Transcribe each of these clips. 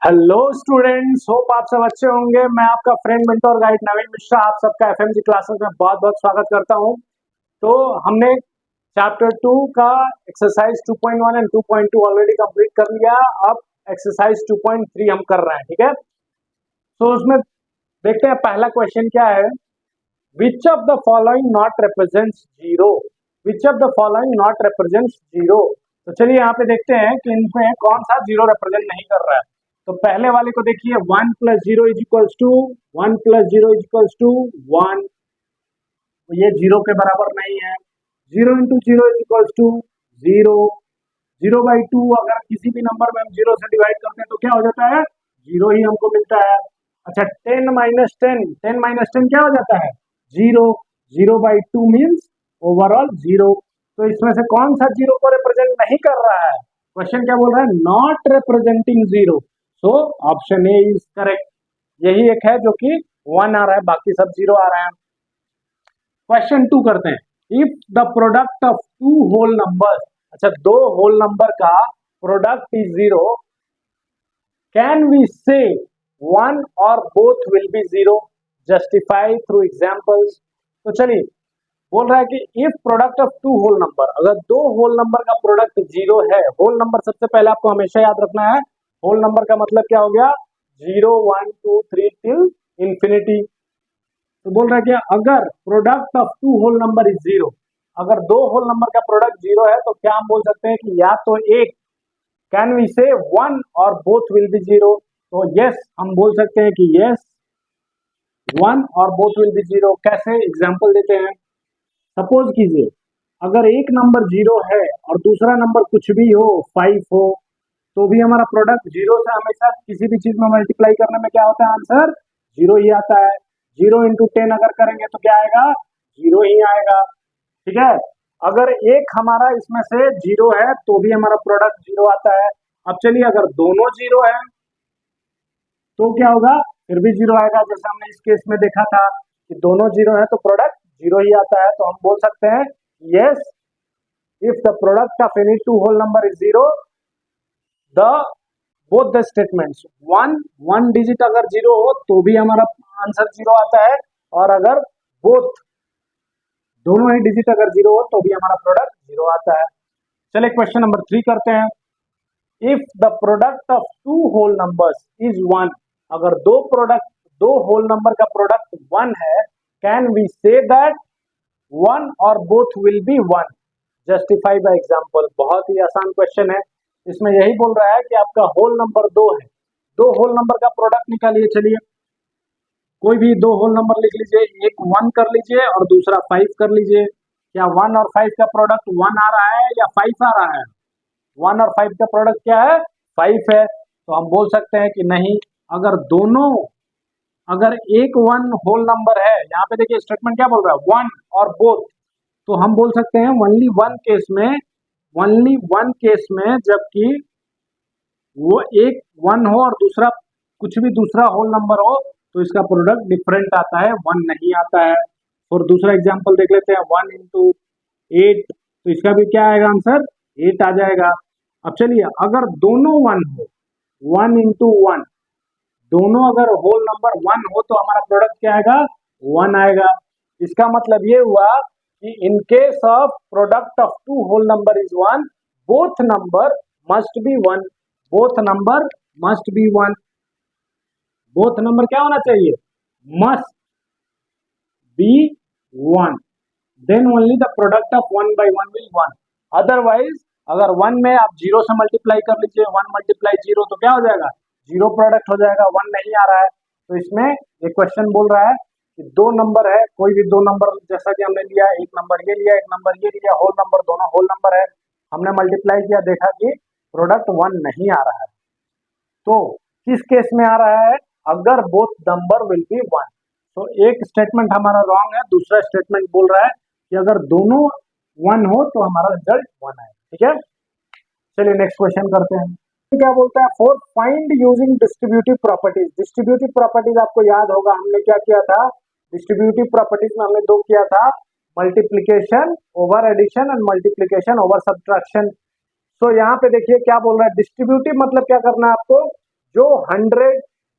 Hello students, hope आप सब अच्छे होंगे। मैं आपका फ्रेंड मेंटर गाइड नवीन मिश्रा आप सबका एफएमजी क्लासेस में बहुत बहुत स्वागत करता हूं। तो हमने चैप्टर 2 का एक्सरसाइज 2.1 एंड 2.2 ऑलरेडी कंप्लीट कर लिया। अब एक्सरसाइज 2.3 हम कर रहे हैं, ठीक है। तो उसमें देखते हैं पहला क्वेश्चन क्या है। Which of the following not represents zero. Which of the following not represents zero. तो चलिए यहाँ पे देखते हैं कि इनमें कौन सा जीरो रिप्रेजेंट नहीं कर रहा है। तो पहले वाले को देखिए, 1 + 0 = 1 + 0 = 1। तो ये जीरो के बराबर नहीं है। 0 × 0 = 0। 0/2 अगर किसी भी नंबर में हम 0 से डिवाइड करते हैं तो क्या हो जाता है, जीरो ही हमको मिलता है। अच्छा, 10 - 10, 10 - 10 क्या हो जाता है, 0। 0/2 मीन्स ओवरऑल 0। तो इसमें से कौन सा जीरो को रिप्रेजेंट नहीं कर रहा है। क्वेश्चन क्या बोल रहा है, not representing zero. So option A is correct. यही एक है जो कि 1 आ रहा है, बाकी सब 0 आ रहा है। क्वेश्चन 2 करते हैं। If the product of two whole number, अच्छा दो होल नंबर का product is 0, can we say one और both will be 0, justify through examples. तो चलिए बोल रहा है कि if product of two whole number, अगर दो होल नंबर का प्रोडक्ट 0 है। होल नंबर सबसे पहले आपको हमेशा याद रखना है, होल नंबर का मतलब क्या हो गया, 0 1 2 3 टिल इंफिनिटी। तो बोल रहा है कि अगर product of two whole number is 0, अगर दो होल नंबर का प्रोडक्ट 0 है तो क्या हम बोल सकते हैं कि या तो एक, कैन वी से वन और बोथ विल बी 0। तो यस, हम बोल सकते हैं कि यस, वन और बोथ विल बी 0। कैसे, एग्जाम्पल देते हैं। सपोज कीजिए अगर एक नंबर 0 है और दूसरा नंबर कुछ भी हो, 5 हो, तो भी हमारा प्रोडक्ट 0 से हमेशा किसी भी चीज में मल्टीप्लाई करने में क्या होता है, आंसर 0 ही आता है। 0 × 10 अगर करेंगे तो क्या आएगा, 0 ही आएगा, ठीक है। अगर एक हमारा इसमें से 0 है तो भी हमारा प्रोडक्ट 0 आता है। अब चलिए अगर दोनों 0 है तो क्या होगा, फिर भी 0 आएगा। जैसे हमने इस केस में देखा था कि दोनों 0 है तो प्रोडक्ट 0 ही आता है। तो हम बोल सकते हैं yes, if the product of any two whole number is 0, the both the statements, one digit अगर 0 हो तो भी हमारा आंसर 0 आता है, और अगर बोथ दोनों ही डिजिट अगर 0 हो तो भी हमारा प्रोडक्ट 0 आता है। चलिए क्वेश्चन नंबर 3 करते हैं। If the product of two whole numbers is 1, अगर दो होल नंबर का प्रोडक्ट 1 है, can we say that one और both will be 1, justify by example. बहुत ही आसान क्वेश्चन है। इसमें यही बोल रहा है कि आपका होल नंबर 2 है, दो होल नंबर का प्रोडक्ट निकालिए। चलिए कोई भी दो होल नंबर लिख लीजिए, एक 1 कर लीजिए और दूसरा 5 कर लीजिए। क्या 1 और 5 का प्रोडक्ट 1 आ रहा है या 5 आ रहा है, 1 और 5 का प्रोडक्ट क्या है, 5 है। तो हम बोल सकते हैं कि नहीं, अगर दोनों, अगर एक 1 होल नंबर है, यहाँ पे देखिए स्टेटमेंट क्या बोल रहा है, 1 और बोथ, तो हम बोल सकते हैं ओनली वन केस में, ओनली वन केस में, जबकि वो एक 1 हो और दूसरा कुछ भी दूसरा होल नंबर हो तो इसका प्रोडक्ट डिफरेंट आता है, 1 नहीं आता है। और दूसरा एग्जांपल देख लेते हैं, 1 × 8, तो इसका भी क्या आएगा आंसर, 8 आ जाएगा। अब चलिए अगर दोनों 1 हो, 1 × 1, दोनों अगर होल नंबर 1 हो तो हमारा प्रोडक्ट क्या आएगा, 1 आएगा। इसका मतलब ये हुआ कि in case of product of two whole number is 1, both number must be 1, both number must be 1। Both number क्या होना चाहिए, must be 1, then only the product of 1/1 will 1। Otherwise अगर 1 में आप 0 से मल्टीप्लाई कर लीजिए, 1 × 0 तो क्या हो जाएगा, 0 प्रोडक्ट हो जाएगा, 1 नहीं आ रहा है। तो इसमें ये क्वेश्चन बोल रहा है कि दो नंबर है, कोई भी दो नंबर, जैसा कि हमने लिया, एक नंबर ये लिया, एक नंबर ये लिया, होल नंबर, दोनों होल नंबर है, हमने मल्टीप्लाई किया, देखा कि प्रोडक्ट 1 नहीं आ रहा है। तो किस केस में आ रहा है, अगर बोथ नंबर विल बी 1। तो एक स्टेटमेंट हमारा रॉन्ग है, दूसरा स्टेटमेंट बोल रहा है कि अगर दोनों 1 हो तो हमारा रिजल्ट 1 आए, ठीक है। चलिए नेक्स्ट क्वेश्चन करते हैं। तो क्या बोलता है, for find using distributive properties. Distributive properties आपको याद होगा, हमने क्या किया था, डिस्ट्रीब्यूटिव प्रॉपर्टीज में हमने दो किया था, multiplication over addition and multiplication over subtraction. तो यहाँ पे देखिए क्या बोल रहा है, डिस्ट्रीब्यूटिव मतलब क्या करना है आपको, जो 100,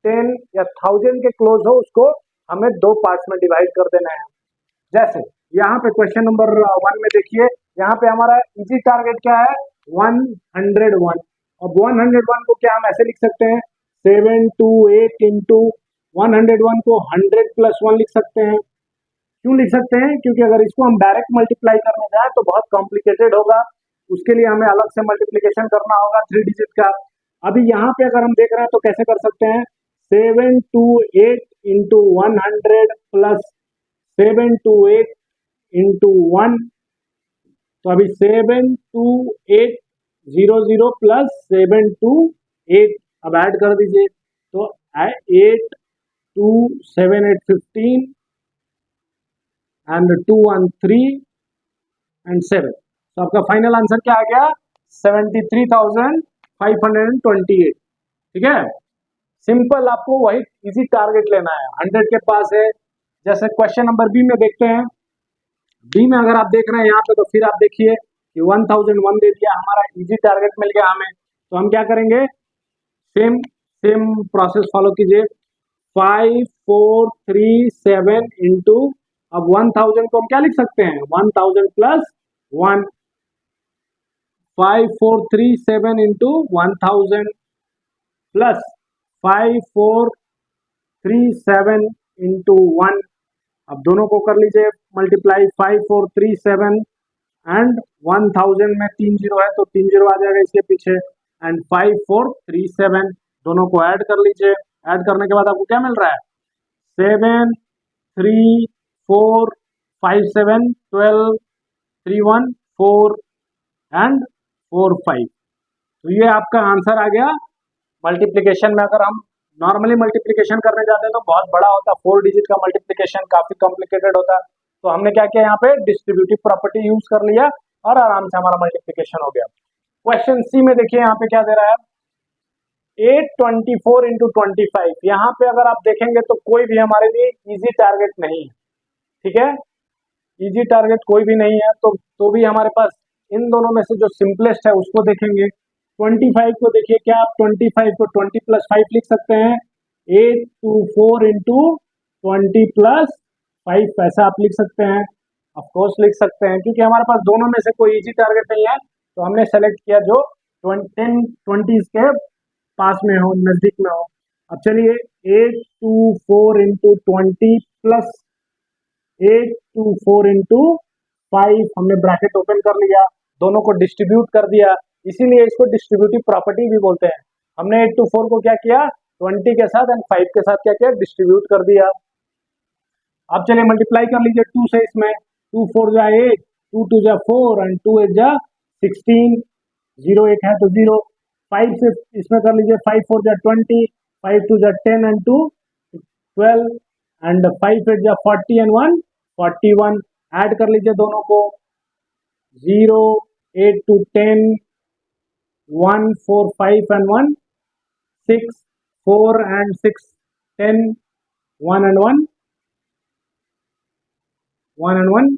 10 या 1000 के क्लोज हो उसको हमें दो पार्ट्स में डिवाइड कर देना है। जैसे यहाँ पे क्वेश्चन नंबर 1 में देखिए, यहाँ पे हमारा इजी टारगेट क्या है 101। अब 101 को क्या हम ऐसे लिख सकते हैं 7 to 8 इंटू 101 को 100 + 1 लिख सकते हैं। क्यों लिख सकते हैं? क्योंकि अगर इसको हम डायरेक्ट मल्टीप्लाई करने जाए तो बहुत कॉम्प्लिकेटेड होगा, उसके लिए हमें अलग से मल्टीप्लीकेशन करना होगा 3 डिजिट का। अभी यहाँ पे अगर हम देख रहे हैं तो कैसे कर सकते हैं 7 to 8 into 100 plus 7 to 8 into 1। तो अभी 7 to 8 0 प्लस 7 to 8 अब ऐड कर दीजिए, तो 8 2 7 8 15 एंड 2 1 3 एंड 7। तो आपका फाइनल आंसर क्या आ गया 73,528। ठीक है, सिंपल, आपको वही इजी टारगेट लेना है, 100 के पास है। जैसे क्वेश्चन नंबर बी में देखते हैं, बी में अगर आप देख रहे हैं यहाँ पे तो फिर आप देखिए कि 1001 दे दिया, हमारा इजी टारगेट मिल गया हमें। तो हम क्या करेंगे, सेम सेम प्रोसेस फॉलो कीजिए, 5 4 3 7 इंटू, अब 1000 को हम क्या लिख सकते हैं 1000 प्लस 1, 5 4 3 7 इंटू 1000 प्लस 5 4 3 7 इंटू 1। अब दोनों को कर लीजिए मल्टीप्लाई, 5 4 3 7 एंड 1000 में 3 जीरो है तो 3 जीरो आ जाएगा इसके पीछे, एंड 5 4 3 7 दोनों को ऐड कर लीजिए। ऐड करने के बाद आपको क्या मिल रहा है 7 3 4 5 7 12 3 1 4 एंड 4 5। तो ये आपका आंसर आ गया। मल्टीप्लिकेशन में अगर हम नॉर्मली मल्टीप्लिकेशन करने जाते हैं तो बहुत बड़ा होता है, 4 डिजिट का मल्टीप्लिकेशन काफी कॉम्प्लिकेटेड होता है। तो हमने क्या किया यहाँ पे डिस्ट्रीब्यूटिव प्रॉपर्टी यूज कर लिया और आराम से हमारा मल्टीप्लिकेशन हो गया। क्वेश्चन सी में देखिए यहाँ पे क्या दे रहा है 824 इंटू 25। यहाँ पे अगर आप देखेंगे तो कोई भी हमारे लिए इजी टारगेट नहीं है। ठीक है, इजी टारगेट कोई भी नहीं है, तो भी हमारे पास इन दोनों में से जो सिंपलेस्ट है उसको देखेंगे। 25 को देखिए, क्या आप 25 को 20 + 5 लिख सकते हैं 824 इंटू 20 + 5, ऐसा आप लिख सकते हैं, ऑफ कोर्स लिख सकते हैं, क्योंकि हमारे पास दोनों में से कोई इजी टारगेट नहीं है तो हमने सेलेक्ट किया जो 20 के पास में हो, नजदीक में हो। अब चलिए 824 इंटू 20 प्लस 824 इंटू 5 हमने ब्रैकेट ओपन कर लिया, दोनों को डिस्ट्रीब्यूट कर दिया, इसीलिए इसको डिस्ट्रीब्यूटिव प्रॉपर्टी भी बोलते हैं। हमने 824 को क्या किया 20 के साथ एंड 5 के साथ क्या किया डिस्ट्रीब्यूट कर दिया। अब चलिए मल्टीप्लाई कर लीजिए 2 से, इसमें 2 4 जा 8, 2 2 जा 4 एंड 2 8 जा 16, 0 1 है तो 0। 5 से इसमें कर लीजिए 5 4 जा 20, 5 2 जा 10 एंड 2 12 एंड 5 8 जा 40 एंड 1 41। ऐड कर लीजिए दोनों को 0 8 2 10 1 4 5 एंड 1 6 4 एंड 6 10 1 एंड 1 1 एंड 1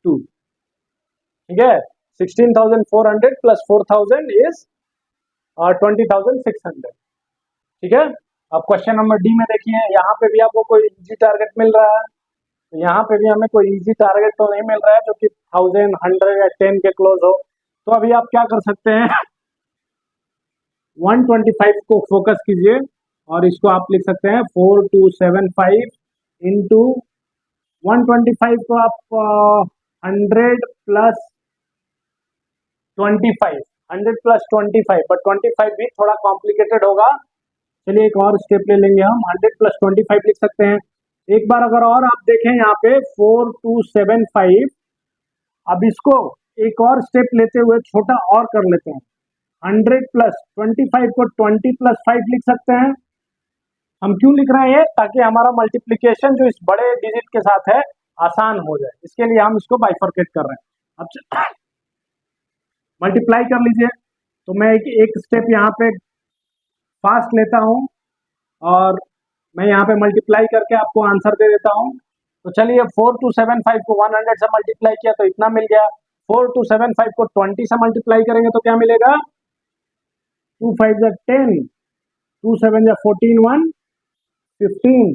2। ठीक है, 16,400 प्लस 4,000 इज 20,600। ठीक है, अब क्वेश्चन नंबर डी में देखिए, यहाँ पे भी आपको कोई इजी टारगेट मिल रहा है, तो यहाँ पे भी हमें कोई इजी टारगेट तो नहीं मिल रहा है जो कि 1000 100 या 10 के क्लोज हो। तो अभी आप क्या कर सकते हैं 125 को फोकस कीजिए और इसको आप लिख सकते हैं 4275 इंटू 125 को आप 100 प्लस 25, 100 प्लस 25, बट 25 भी थोड़ा कॉम्प्लिकेटेड होगा। चलिए एक और स्टेप ले लेंगे हम, 100 प्लस 25 लिख सकते हैं। एक बार अगर और आप देखें यहाँ पे 4275, अब इसको एक और स्टेप लेते हुए छोटा और कर लेते हैं, 100 प्लस 25 को 20 + 5 लिख सकते हैं। हम क्यों लिख रहे हैं, ताकि हमारा मल्टीप्लिकेशन जो इस बड़े डिजिट के साथ है आसान हो जाए, इसके लिए हम इसको बाइफरकेट कर रहे हैं। अब मल्टीप्लाई कर लीजिए, तो मैं एक स्टेप यहाँ पे फास्ट लेता हूँ और मैं यहाँ पे मल्टीप्लाई करके आपको आंसर दे देता हूँ। तो चलिए 4275 को 100 से मल्टीप्लाई किया तो इतना मिल गया, 4275 को 20 से मल्टीप्लाई करेंगे तो क्या मिलेगा 2 5 10 2 7 जा 14 1 15,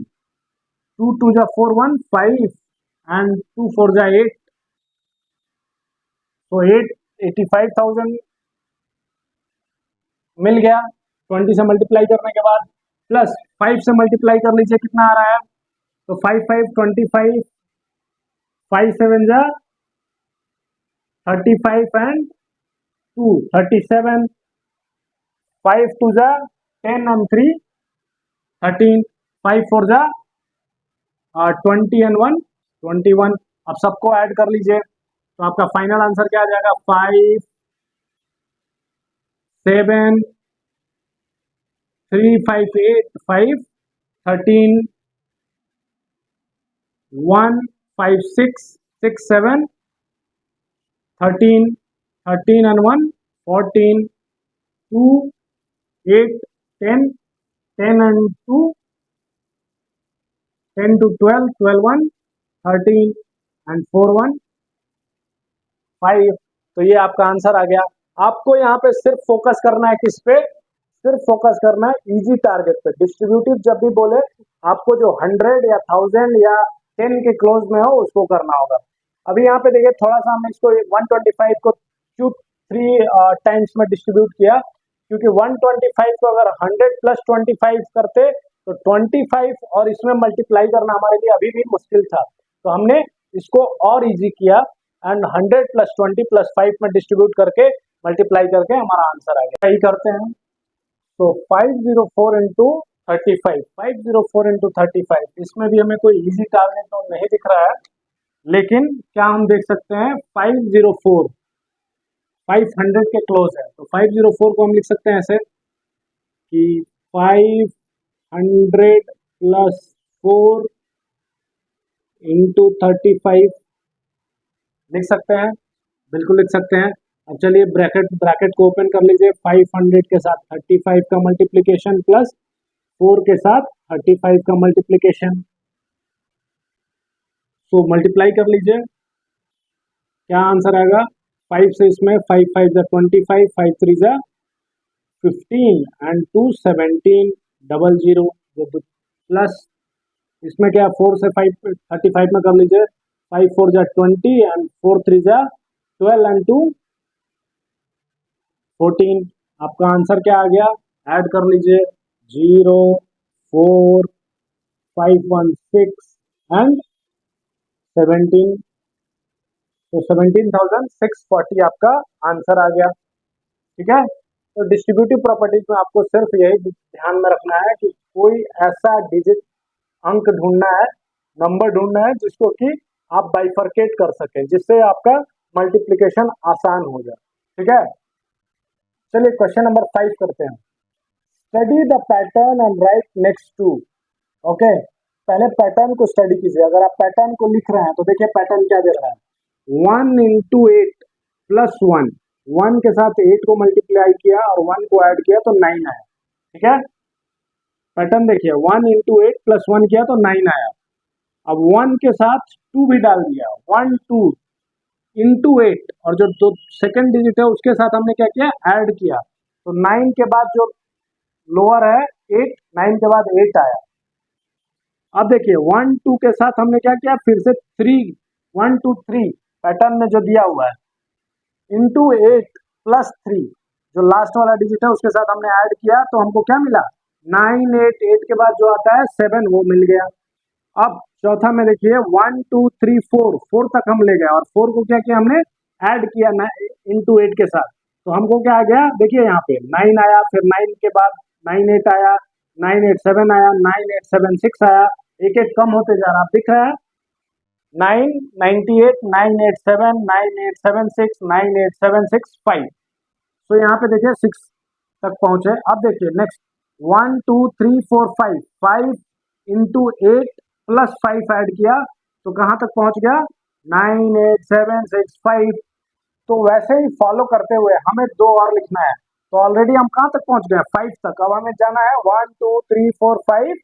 2 2 जा 4 1 5 एंड 2 4 जा 8, तो 85,000 मिल गया 20 से मल्टीप्लाई करने के बाद, प्लस 5 से मल्टीप्लाई कर लीजिए कितना आ रहा है, तो 5 5 25, 5 7 जा 35 एंड 2 37, 5 2 जा 10 एंड 3 13, 5 4 जा 20 एंड 1 21। अब सबको ऐड कर लीजिए, तो आपका फाइनल आंसर क्या आ जाएगा, 5 7 3 5 8 5 13 1 5 6 6 7 13 13 and 1 14 2 8 10 10 and 2 10 to 12 12 1 13 and 4 1 5। तो ये आपका आंसर आ गया। आपको यहाँ पे सिर्फ फोकस करना है किस पे, सिर्फ फोकस करना है इजी टारगेट पे। डिस्ट्रीब्यूटिव जब भी बोले आपको जो 100 या 1000 या 10 के क्लोज में हो उसको करना होगा। अभी यहाँ पे देखिए थोड़ा सा हमने इसको 125 को 3 टाइम्स में डिस्ट्रीब्यूट किया, क्योंकि 125 को अगर 100 प्लस 25 करते तो 25 और इसमें मल्टीप्लाई करना हमारे लिए अभी भी मुश्किल था, तो हमने इसको और इजी किया एंड 100 प्लस 20 प्लस 5 में डिस्ट्रीब्यूट करके मल्टीप्लाई करके हमारा आंसर आ गया। यही करते हैं, तो 504 इंटू 35, 504 इंटू 35, इसमें भी हमें कोई इजी टारगेट तो नहीं दिख रहा है, लेकिन क्या हम देख सकते हैं 504 500 के क्लोज है, तो 504 को हम लिख सकते हैं ऐसे कि 500 प्लस 4 इंटू 35 लिख सकते हैं, बिल्कुल लिख सकते हैं। अब चलिए ब्रैकेट को ओपन कर लीजिए, 500 के साथ 35 का मल्टीप्लिकेशन प्लस 4 के साथ 35 का मल्टीप्लिकेशन, तो मल्टीप्लाई कर लीजिए, क्या आंसर आएगा, 5 से इसमें 5 5 जा 25, 5 3 जा 15 एंड 2 17 00, प्लस इसमें क्या 4 से 5 35 में कर लीजिए, 5 4 जा 20 एंड 4 3 जा 12 एंड 2 14। आपका आंसर क्या आ गया, ऐड कर लीजिए 0 4 5 1 6 एंड 17, तो 17,640 आपका आंसर आ गया। ठीक है, तो डिस्ट्रीब्यूटिव प्रॉपर्टीज में आपको सिर्फ यही ध्यान में रखना है कि कोई ऐसा डिजिट अंक ढूंढना है, नंबर ढूंढना है जिसको कि आप बाइफरकेट कर सकें, जिससे आपका मल्टीप्लिकेशन आसान हो जाए। ठीक है, चलिए क्वेश्चन नंबर 5 करते हैं। Study the pattern and write next to. Okay, पहले पैटर्न को स्टडी कीजिए। अगर आप पैटर्न को लिख रहे हैं तो देखिए पैटर्न क्या दे रहा है, 1 इंटू 8 प्लस 1, 1 के साथ 8 को मल्टीप्लाई किया और 1 को ऐड किया तो 9 आया। ठीक है, पैटर्न देखिए, 1 इंटू 8 प्लस 1 किया तो 9 आया। अब 1 के साथ 2 भी डाल दिया, 1 2 इंटू 8, और जो सेकंड डिजिट है उसके साथ हमने क्या किया, ऐड किया, तो 9 के बाद जो लोअर है 8, 9 के बाद 8 आया। अब देखिए 1 2 के साथ हमने क्या किया, फिर से 3 1 2 3 पैटर्न में जो दिया हुआ है इंटू 8 प्लस 3, जो लास्ट वाला डिजिट है उसके साथ हमने ऐड किया, तो हमको क्या मिला 9 8 8 के बाद जो आता है 7 वो मिल गया। अब चौथा में देखिए 1 2 3 4 तक हम ले गए और 4 को क्या किया हमने ऐड किया इंटू 8 के साथ, तो हमको क्या आ गया, देखिए यहाँ पे 9 आया, फिर 9 के बाद 9 8 आया, 9 8 7 आया, 9 8 7 6 आया, एक एक कम होते जा रहा है, दिख रहा है 9 98 9 8 7 9 8 7 6 9 8 7 6 5, तो यहाँ पे देखिए 6 तक पहुंचे। अब देखिए नेक्स्ट 1 2 3 4 5 5 इंटू 8 प्लस 5 ऐड किया तो कहाँ तक पहुंच गया 9 8 7 6 5, तो वैसे ही फॉलो करते हुए हमें 2 और लिखना है, तो ऑलरेडी हम कहाँ तक पहुंच गए 5 तक। अब हमें जाना है 1 2 3 4 5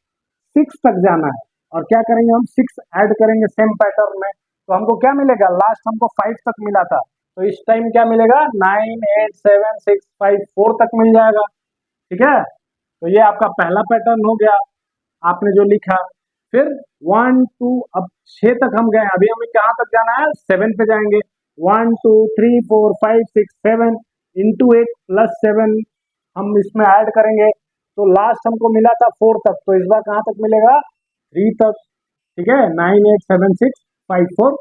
6 तक जाना है, और क्या करेंगे हम 6 ऐड करेंगे सेम पैटर्न में, तो हमको क्या मिलेगा, लास्ट हमको 5 तक मिला था, तो इस टाइम क्या मिलेगा 9 8 7 6 5 4 तक मिल जाएगा। ठीक है, तो ये आपका पहला पैटर्न हो गया, आपने जो लिखा। फिर 1 2 अब 6 तक हम गए, अभी हमें कहाँ तक जाना है, 7 पे जाएंगे। 1 2 3 4 5 6 7 इंटू 8 प्लस 7 हम इसमें ऐड करेंगे, तो लास्ट हमको मिला था 4 तक, तो इस बार कहाँ तक मिलेगा, 3 तक। ठीक है, 9 8 7 6 5 4